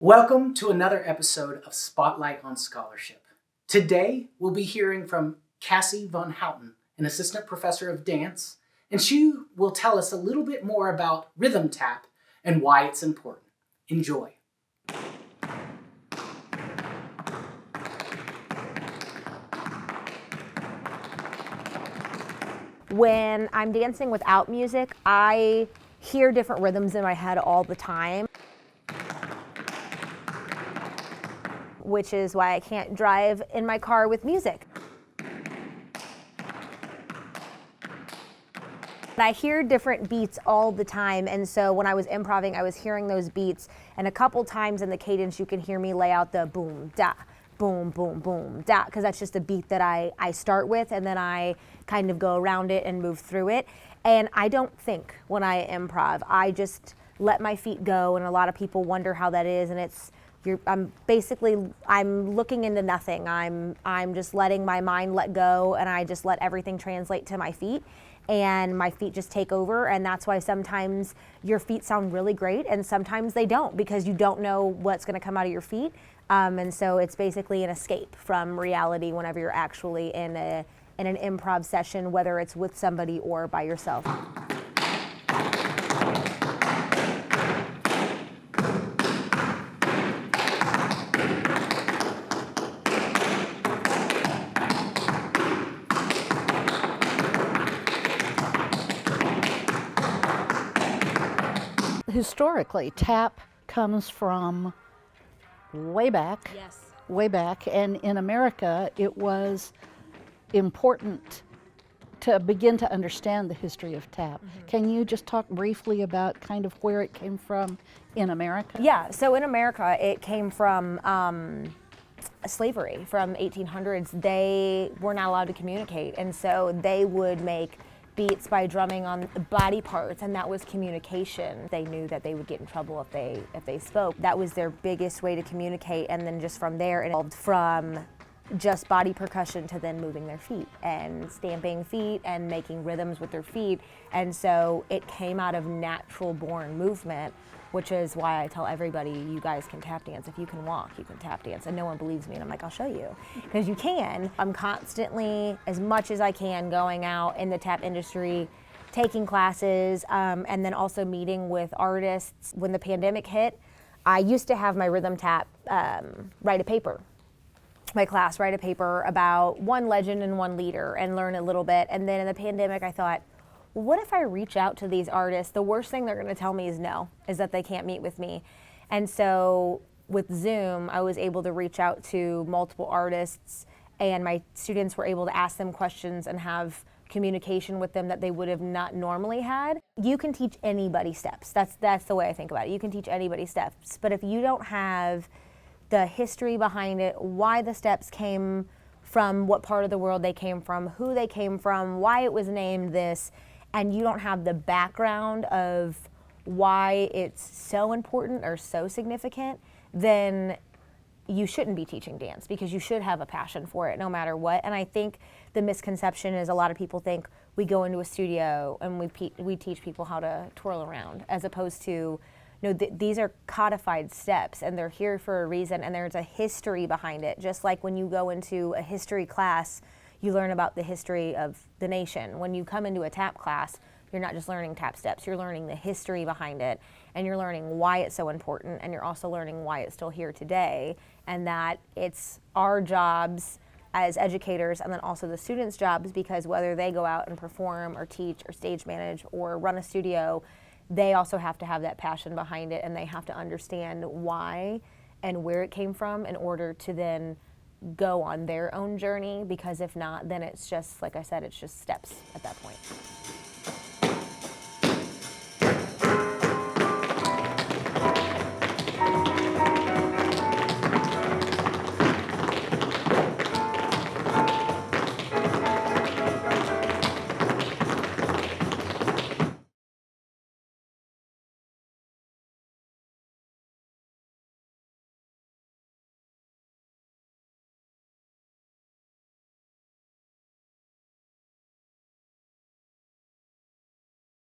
Welcome to another episode of Spotlight on Scholarship. Today, we'll be hearing from Cassie Van Houten, an assistant professor of dance, and she will tell us a little bit more about rhythm tap and why it's important. Enjoy. When I'm dancing without music, I hear different rhythms in my head all the time, which is why I can't drive in my car with music. I hear different beats all the time, and so when I was improvising, I was hearing those beats, and a couple times in the cadence you can hear me lay out the boom, da, boom, boom, boom, da, because that's just a beat that I start with, and then I kind of go around it and move through it. And I don't think when I improv, I just let my feet go, and a lot of people wonder how that is, and I'm looking into nothing. I'm just letting my mind let go, and I just let everything translate to my feet, and my feet just take over. And that's why sometimes your feet sound really great and sometimes they don't, because you don't know what's going to come out of your feet. And so it's basically an escape from reality whenever you're actually in an improv session, whether it's with somebody or by yourself. Historically, tap comes from way back. Yes. Way back, and in America, it was important to begin to understand the history of tap. Mm-hmm. Can you just talk briefly about kind of where it came from in America? Yeah, so in America, it came from slavery from 1800s. They were not allowed to communicate, and so they would make beats by drumming on body parts, and that was communication. They knew that they would get in trouble if they spoke. That was their biggest way to communicate, and then just from there, it evolved from just body percussion to then moving their feet and stamping feet and making rhythms with their feet. And so it came out of natural born movement, which is why I tell everybody, you guys can tap dance. If you can walk, you can tap dance. And no one believes me, and I'm like, I'll show you, because you can. I'm constantly, as much as I can, going out in the tap industry, taking classes, and then also meeting with artists. When the pandemic hit, I used to have my rhythm tap write a paper. My class write a paper about one legend and one leader and learn a little bit. And then in the pandemic, I thought, what if I reach out to these artists? The worst thing they're going to tell me is no, is that they can't meet with me. And so with Zoom, I was able to reach out to multiple artists, and my students were able to ask them questions and have communication with them that they would have not normally had. You can teach anybody steps. That's the way I think about it. You can teach anybody steps, but if you don't have the history behind it, why the steps came from, what part of the world they came from, who they came from, why it was named this, and you don't have the background of why it's so important or so significant, then you shouldn't be teaching dance, because you should have a passion for it no matter what. And I think the misconception is a lot of people think we go into a studio and we teach people how to twirl around, as opposed to, no, these are codified steps, and they're here for a reason, and there's a history behind it. Just like when you go into a history class, you learn about the history of the nation. When you come into a tap class, you're not just learning tap steps, you're learning the history behind it, and you're learning why it's so important, and you're also learning why it's still here today, and that it's our jobs as educators, and then also the students' jobs, because whether they go out and perform or teach or stage manage or run a studio, they also have to have that passion behind it, and they have to understand why and where it came from in order to then go on their own journey, because if not, then it's just, like I said, it's just steps at that point.